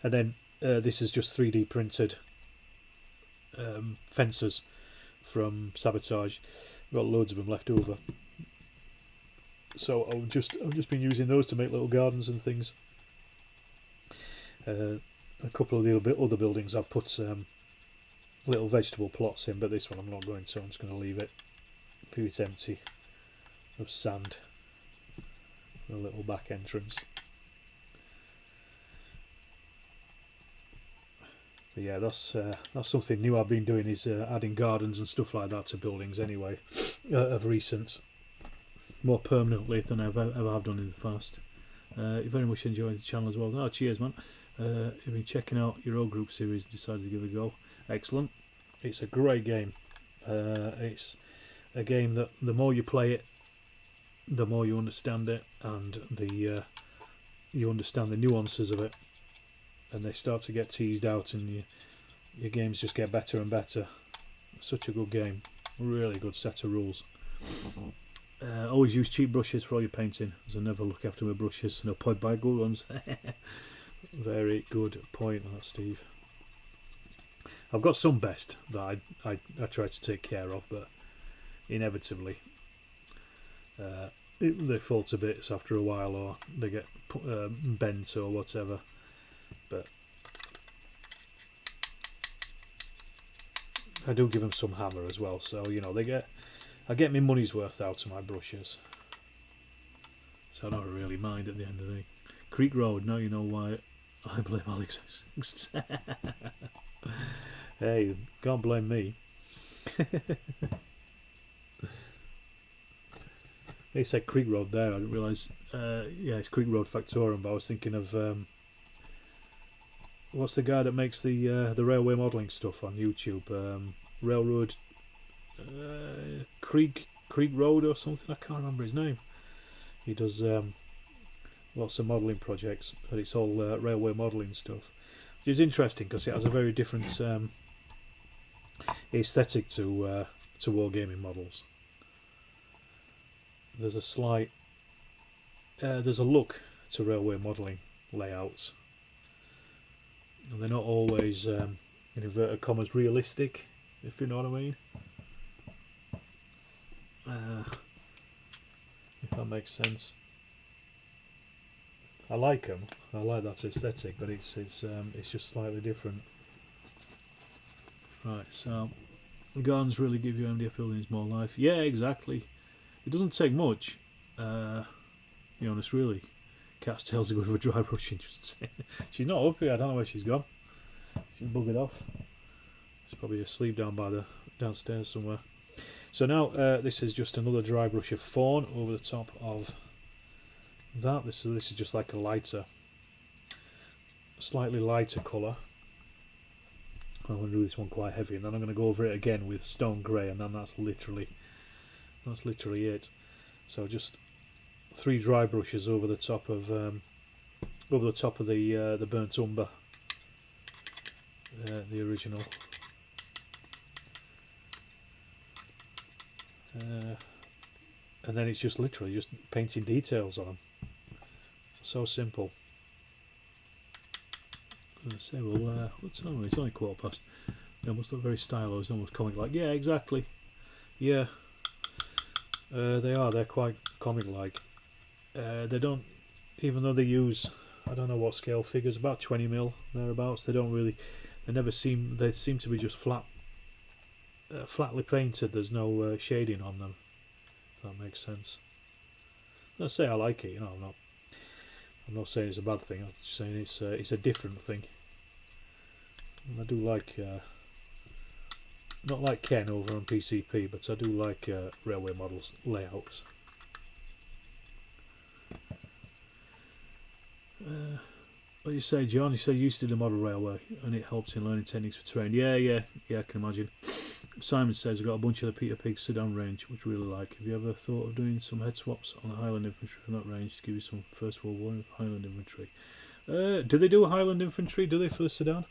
S1: And then this is just 3D printed fences from Sabotage. I've got loads of them left over. So I've just been using those to make little gardens and things. a couple of the other buildings I've put little vegetable plots in, but this one I'm not going to. I'm just going to leave it empty of sand. A little back entrance. But yeah, that's something new I've been doing, is adding gardens and stuff like that to buildings anyway, of recent, more permanently than I've ever done in the past. You very much enjoyed the channel as well. Oh, cheers, man. You've been checking out your old group series, decided to give it a go. Excellent. It's a great game. It's a game that the more you play it, the more you understand it, and you understand the nuances of it, and they start to get teased out, and your games just get better and better. Such a good game. Really good set of rules. Always use cheap brushes for all your painting, as I never look after my brushes. No point buy good ones. Very good point, that, Steve. I've got some best that I try to take care of, but inevitably they fall to bits after a while, or they get bent or whatever. But I do give them some hammer as well, so you know I get my money's worth out of my brushes, so I don't really mind at the end of the day. Creek Road, now you know why I blame Alex. Hey, can't blame me. They said Creek Road there, I didn't realise. Yeah, it's Creek Road Factorum, but I was thinking of what's the guy that makes the railway modelling stuff on YouTube? Railroad Creek Road or something. I can't remember his name. He does lots of modelling projects, but it's all railway modelling stuff, which is interesting because it has a very different aesthetic to wargaming models. There's a slight there's a look to railway modelling layouts, and they're not always in inverted commas realistic, if you know what I mean. If that makes sense. I like them. I like that aesthetic, but it's just slightly different. Right, so the gardens really give your MDF buildings more life. Yeah, exactly. It doesn't take much. Be honest, really. Cat's tails are good for dry brushing. She's not up here. I don't know where she's gone. She's buggered off. She's probably asleep down by the downstairs somewhere. So now this is just another dry brush of fawn over the top of that. This is just like a lighter, slightly lighter colour. I'm going to do this one quite heavy, and then I'm going to go over it again with stone grey, and then that's literally it. So just 3 dry brushes over the top of the burnt umber, the original. And then it's just literally just painting details on them. So simple. I say, well, what's on? It's only 1:15. They almost look very stylized, almost comic-like. Yeah, exactly. Yeah, they are. They're quite comic-like. They don't, even though they use, I don't know what scale figures, about 20mm thereabouts. They don't really. They seem to be just flatly painted. There's no shading on them. If that makes sense. I say I like it. You know, I'm not saying it's a bad thing. I'm just saying it's a different thing. And I do like, not like Ken over on PCP, but I do like railway models layouts. What you say, John? You say you used to do model railway, and it helps in learning techniques for terrain. Yeah, I can imagine. Simon says I've got a bunch of the Peter Pig sedan range, which I really like. Have you ever thought of doing some head swaps on the Highland Infantry from that range to give you some First World War Highland Infantry? Do they do a Highland Infantry? Do they for the sedan?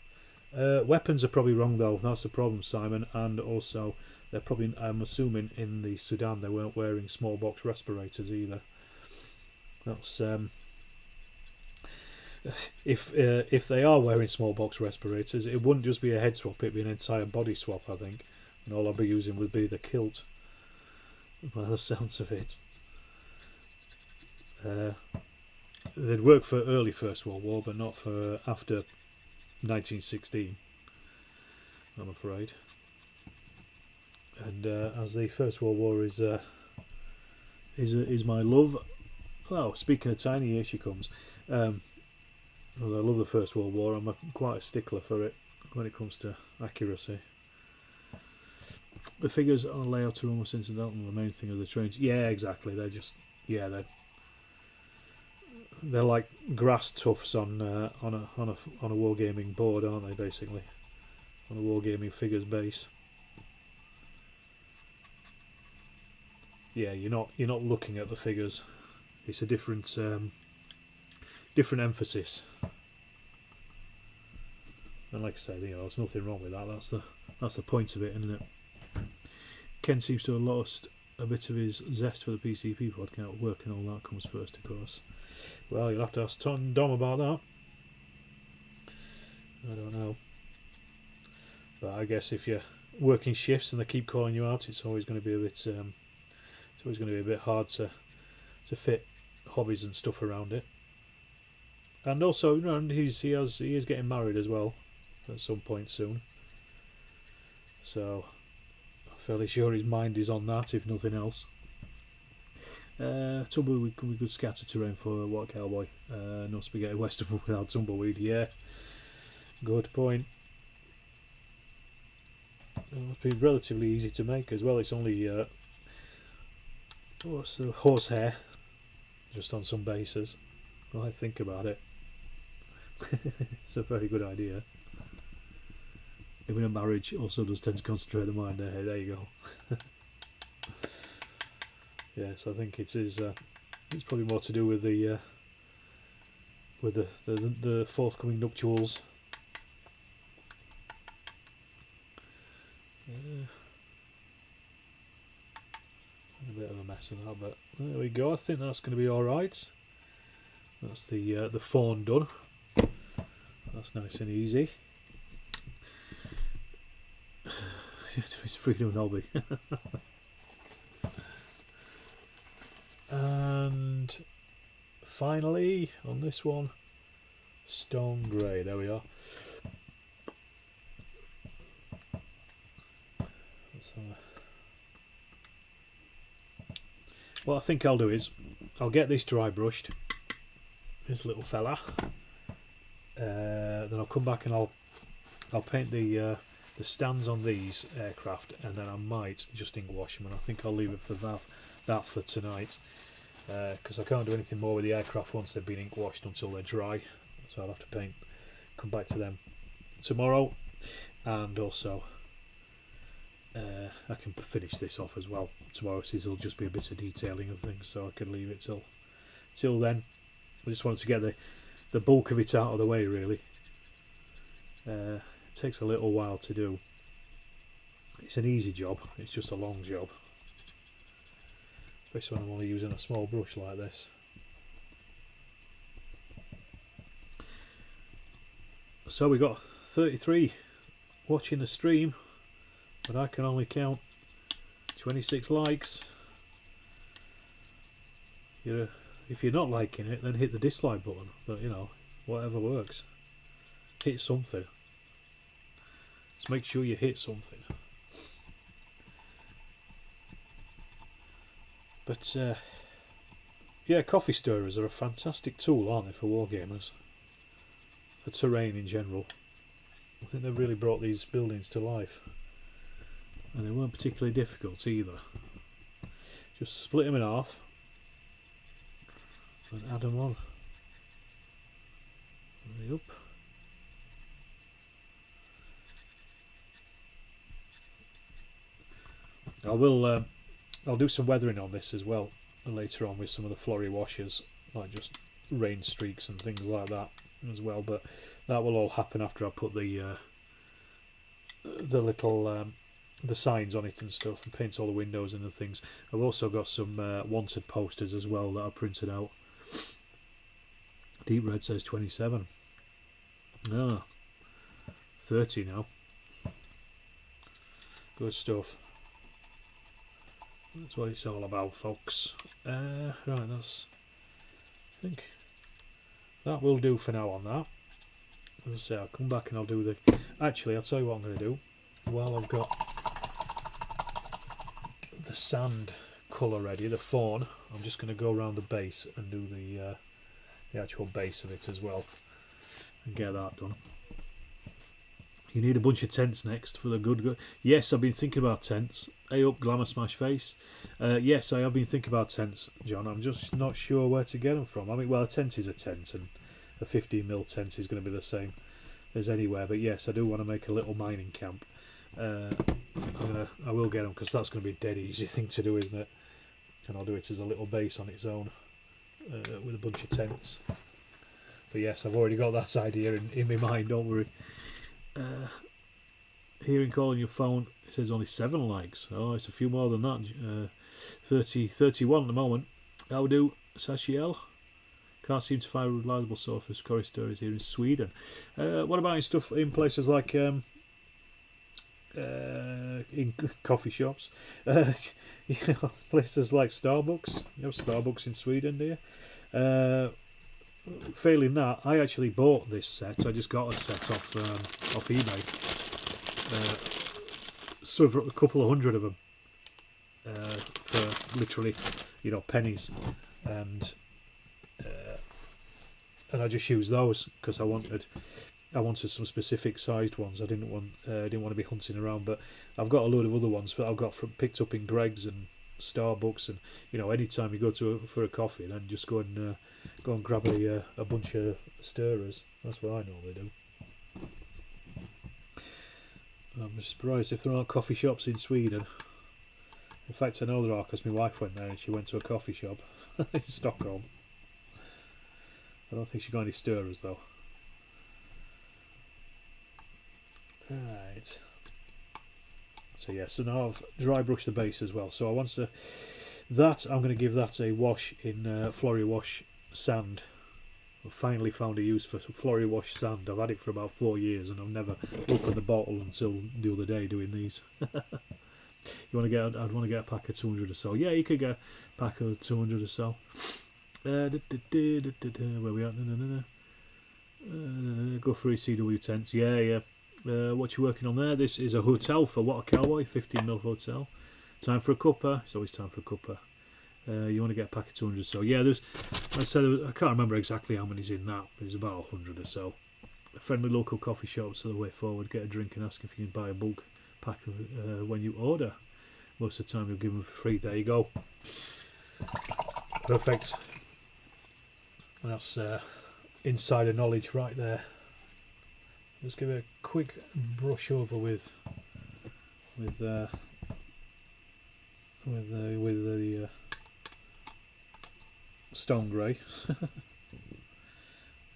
S1: Weapons are probably wrong though. That's the problem, Simon. And also, they're probably, I'm assuming, in the Sudan they weren't wearing small box respirators either. That's if they are wearing small box respirators, it wouldn't just be a head swap, it'd be an entire body swap, I think, and all I'd be using would be the kilt by the sounds of it. They'd work for early First World War, but not for after 1916, I'm afraid. And as the First World War is my love. Well, speaking of tiny, here she comes. Well, I love the First World War. I'm quite a stickler for it when it comes to accuracy. The figures on layout are almost incidental. The main thing of the trains. Yeah, exactly. They're just they're like grass tufts on a wargaming board, aren't they? Basically, on a wargaming figures base. Yeah, you're not looking at the figures. It's a different emphasis. And like I say, there's nothing wrong with that. That's the point of it, isn't it? Ken seems to have lost a bit of his zest for the PCP podcast. Work and all that comes first, of course. Well, you'll have to ask Dom about that. I don't know. But I guess if you're working shifts and they keep calling you out, it's always going to be a bit. It's always going to be a bit hard to fit hobbies and stuff around it. And also, he is getting married as well at some point soon. So I'm fairly sure his mind is on that, if nothing else. Tumbleweed could be good scatter terrain for what cowboy? No spaghetti western without tumbleweed. Yeah, good point. It'll be relatively easy to make as well. It's only what's the horsehair, just on some bases. Well, I think about it. It's a very good idea. Even a marriage also does tend to concentrate the mind. There you go. Yes, I think it is. It's probably more to do with the forthcoming nuptials. A bit of a mess of that, but there we go. I think that's going to be all right. That's the fawn done. That's nice and easy. It's freedom and hobby. And finally, on this one, stone grey. There we are. What I think I'll do is I'll get this dry brushed, this little fella. Then I'll come back and I'll paint the stands on these aircraft, and then I might just ink wash them. And I think I'll leave it for that for tonight, because I can't do anything more with the aircraft once they've been ink washed until they're dry. So I'll have to come back to them tomorrow, and also I can finish this off as well tomorrow. So it'll just be a bit of detailing and things, so I can leave it till then. I just wanted to get the bulk of it out of the way, really. It takes a little while to do. It's an easy job, it's just a long job, especially when I'm only using a small brush like this. So we got 33 watching the stream, but I can only count 26 likes. If you're not liking it, then hit the dislike button, but whatever works. Hit something. Just make sure you hit something. But yeah, coffee stirrers are a fantastic tool, aren't they, for wargamers? For terrain in general. I think they've really brought these buildings to life. And they weren't particularly difficult either. Just split them in half and add them on. Yep. I'll do some weathering on this as well later on with some of the flurry washes, like just rain streaks and things like that as well. But that will all happen after I put the little the signs on it and stuff, and paint all the windows and the things. I've also got some wanted posters as well that I printed out. Deep Red says 27. 30 now. Good stuff. That's what it's all about, folks. Right, I think that will do for now on that. as I say, I'll come back and I'll do the... Actually, I'll tell you what I'm going to do. While I've got the sand colour ready, the fawn, I'm just going to go around the base and do the actual base of it as well, and get that done. You need a bunch of tents next for the good. Yes, I've been thinking about tents. Hey up, Glamour Smash Face. Yes, I have been thinking about tents, John. I'm just not sure where to get them from. I mean, well, a tent is a tent, and a 15mm tent is going to be the same as anywhere. But yes, I do want to make a little mining camp. I will get them, because that's going to be a dead easy thing to do, isn't it? And I'll do it as a little base on its own, with a bunch of tents. But yes, I've already got that idea in my mind, don't worry. Hearing calling your phone, it says only 7 likes. Oh, it's a few more than that. 31 at the moment. How do, Sashiel? Can't seem to find a reliable source for curry stories here in Sweden. What about in stuff in places like in coffee shops? You know, places like Starbucks. You have Starbucks in Sweden, do you? Failing that, I actually bought this set. I just got a set off eBay. So for a couple of hundred of them, for literally, you know, pennies, and I just used those because I wanted some specific sized ones. I didn't want to be hunting around, but I've got a load of other ones that I've got picked up in Greggs and Starbucks, and you know, anytime you go for a coffee, then just go and grab a bunch of stirrers. That's what I normally do. I'm surprised if there aren't coffee shops in Sweden. In fact, I know there are, because my wife went there and she went to a coffee shop in Stockholm. I don't think she got any stirrers though. Right. So yeah, so now I've dry brushed the base as well. So I want to I'm going to give that a wash in Flurry Wash sand. I've finally found a use for Flurry Wash sand. I've had it for about 4 years and I've never opened the bottle until the other day doing these. I'd want to get a pack of 200 or so. Yeah, you could get a pack of 200 or so. Where we at? Go for ECW tents. Yeah. What you working on there? This is a hotel for What a Cowboy, 15mm hotel. Time for a cuppa. It's always time for a cuppa. You want to get a pack of 200 or so. Yeah, I can't remember exactly how many's in that, but it's about 100 or so. A friendly local coffee shops are the way forward. Get a drink and ask if you can buy a bulk pack when you order. Most of the time you'll give them for free. There you go. Perfect. That's insider knowledge right there. Let's give it a quick brush over with the stone grey.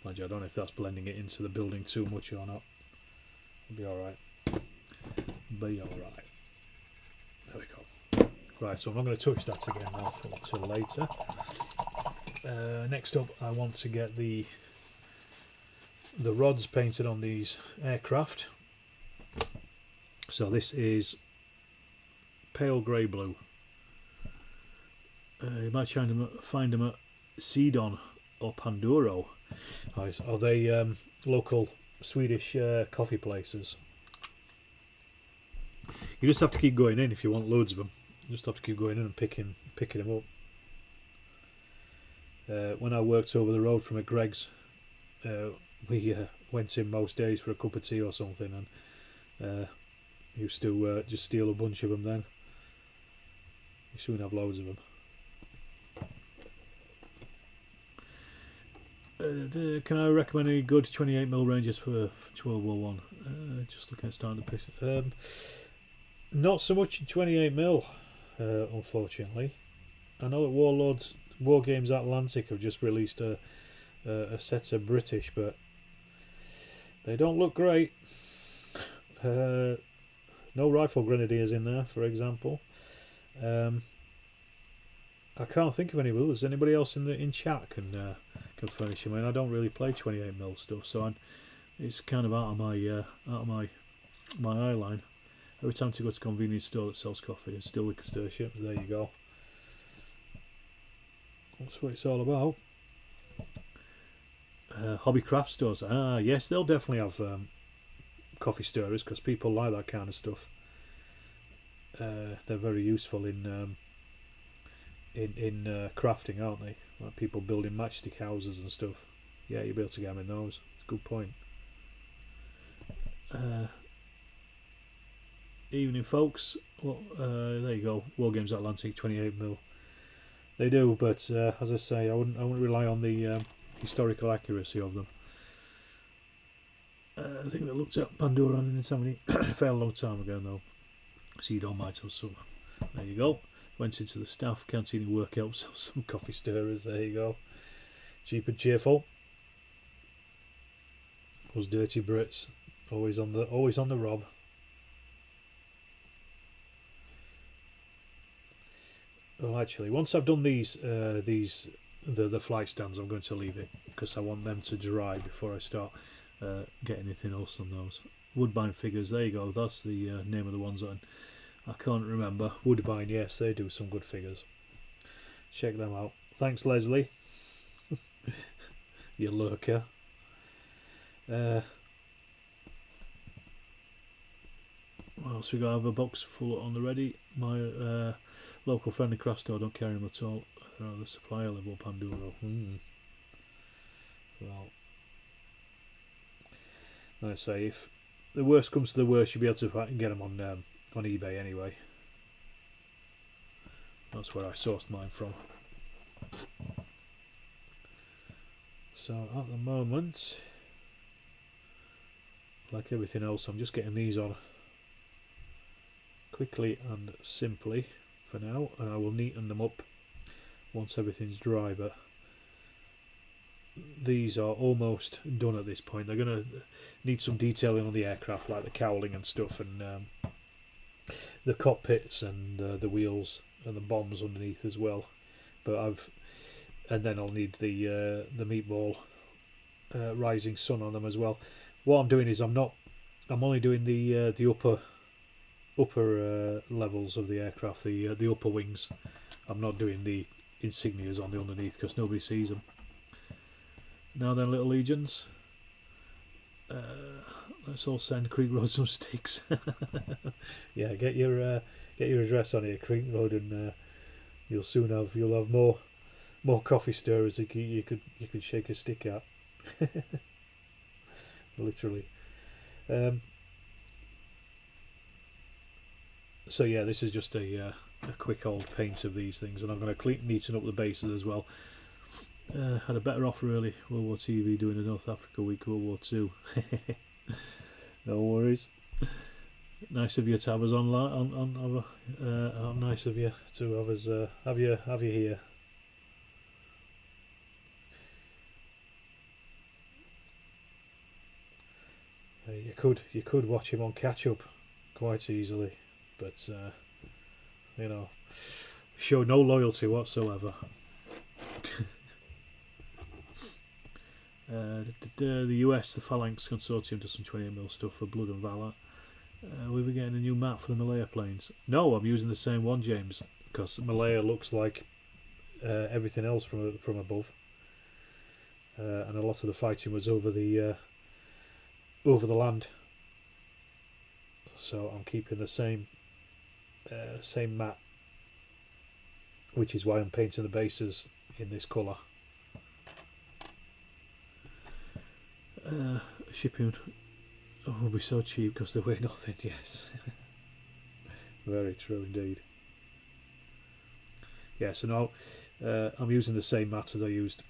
S1: Mind you, I don't know if that's blending it into the building too much or not. It'll be alright. Be alright. There we go. Right, so I'm not going to touch that again now until later. Next up, I want to get the rods painted on these aircraft. So this is pale grey blue. You might find them at Sidon or Panduro. Are they local Swedish coffee places? You just have to keep going in if you want loads of them. You just have to keep going in and picking them up. When I worked over the road from a Greggs, we went in most days for a cup of tea or something, and used to just steal a bunch of them then. You soon have loads of them. Can I recommend any good 28mm ranges for World War One? Just looking at starting to pick. Not so much 28mm, unfortunately. I know that Wargames Atlantic have just released a set of British, but they don't look great. No rifle grenadiers in there, for example. I can't think of any others. Anybody else in chat can furnish them. I mean, I don't really play 28mm stuff, so it's kind of out of my eye line. Every time to go to a convenience store that sells coffee and still liquor store ships, there you go. That's what it's all about. Hobby craft stores. Ah, yes, they'll definitely have coffee stirrers because people like that kind of stuff. They're very useful in crafting, aren't they? Like people building matchstick houses and stuff. Yeah, you'll be able to get them in those. It's a good point. Evening, folks. Well, there you go. Wargames Atlantic 28mm. They do, but as I say, I wouldn't rely on the historical accuracy of them. I think they looked at Pandora in a fair long time ago, though. So you don't mind. So there you go. Went into the staff canteen and work out some coffee stirrers. There you go. Cheap and cheerful. Those dirty Brits, always on the rob. Well, actually, once I've done the flight stands, I'm going to leave it because I want them to dry before I start getting anything else on those. Woodbine figures, there you go. That's the name of the ones on. I can't remember. Woodbine, yes, they do some good figures. Check them out. Thanks, Leslie. You lurker. What else we got? I have a box full on the ready. My local friendly craft store don't carry them at all. The supplier level Panduro. Well, like I say, if the worst comes to the worst, you'll be able to get them on eBay anyway. That's where I sourced mine from. So at the moment, like everything else, I'm just getting these on quickly and simply for now, and I will neaten them up once everything's dry. But these are almost done at this point. They're going to need some detailing on the aircraft, like the cowling and stuff, and the cockpits and the wheels and the bombs underneath as well. But then I'll need the meatball rising sun on them as well. What I'm doing is I'm only doing the upper levels of the aircraft, the upper wings. I'm not doing the insignias on the underneath because nobody sees them. Now then, little legions, let's all send Creek Road some sticks. Yeah, get your address on here, Creek Road, and you'll have more coffee stirrers you could shake a stick at. Literally. So yeah, this is just a quick old paint of these things, and I'm going to neaten up the bases as well. Had a better offer early. World War TV doing a North Africa week, World War II. No worries. Nice of you to have us online. Nice of you to have us have you here. You could watch him on catch up quite easily, but show no loyalty whatsoever. The US, the Phalanx Consortium does some 28mm stuff for Blood and Valor. We were getting a new map for the Malaya planes. No, I'm using the same one, James, because Malaya looks like everything else from above, and a lot of the fighting was over the land. So I'm keeping the same map, which is why I'm painting the bases in this colour. Shipping will be so cheap because they weigh nothing. Yes. Very true indeed. Yeah, so now I'm using the same mat as I used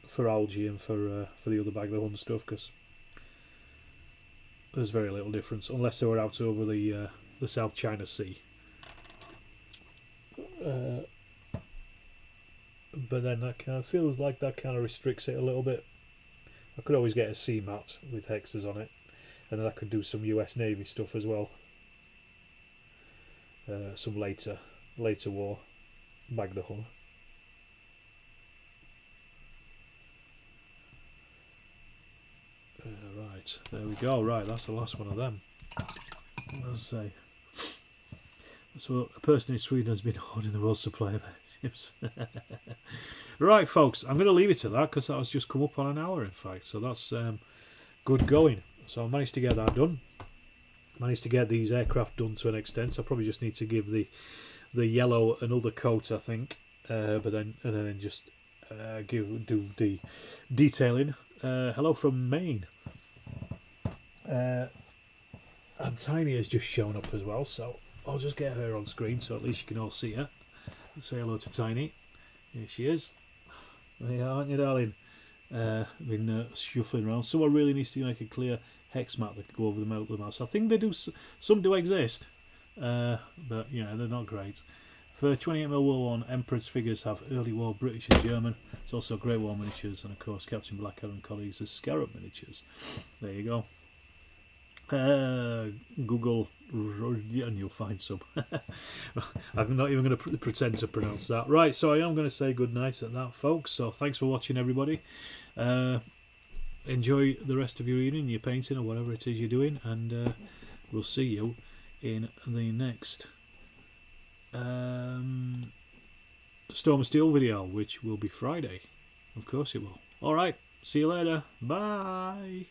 S1: for algae and for the other bag, the Hun stuff, because there's very little difference unless they were out over the South China Sea. But then that kind of feels like that kind of restricts it a little bit. I could always get a sea mat with hexes on it, and then I could do some US Navy stuff as well. Some later war bag the Hun. Right, there we go. Right, that's the last one of them. Let's say So a person in Sweden has been hoarding the world's supply of airships. Right, folks, I'm going to leave it to that because that has just come up on an hour, in fact. So that's good going. So I managed to get that done. Managed to get these aircraft done to an extent. So I probably just need to give the yellow another coat, I think. But then just do the detailing. Hello from Maine. And Tiny has just shown up as well, so I'll just get her on screen so at least you can all see her. Say hello to Tiny. Here she is. There you are, aren't you, darling? Been shuffling around. Someone really needs to make a clear hex map that can go over the maps. I think they do. Some do exist, but yeah, they're not great. For 28mm World War I, Emperor's figures have early war British and German. It's also Great War miniatures, and of course Captain Blackadder and colleagues as Scarab miniatures. There you go. Google and you'll find some. I'm not even going to pretend to pronounce that. Right, so I am going to say good night at that, folks. So thanks for watching, everybody. Enjoy the rest of your evening, your painting or whatever it is you're doing, and we'll see you in the next Storm of Steel video, which will be Friday. Of course it will. Alright, see you later. Bye.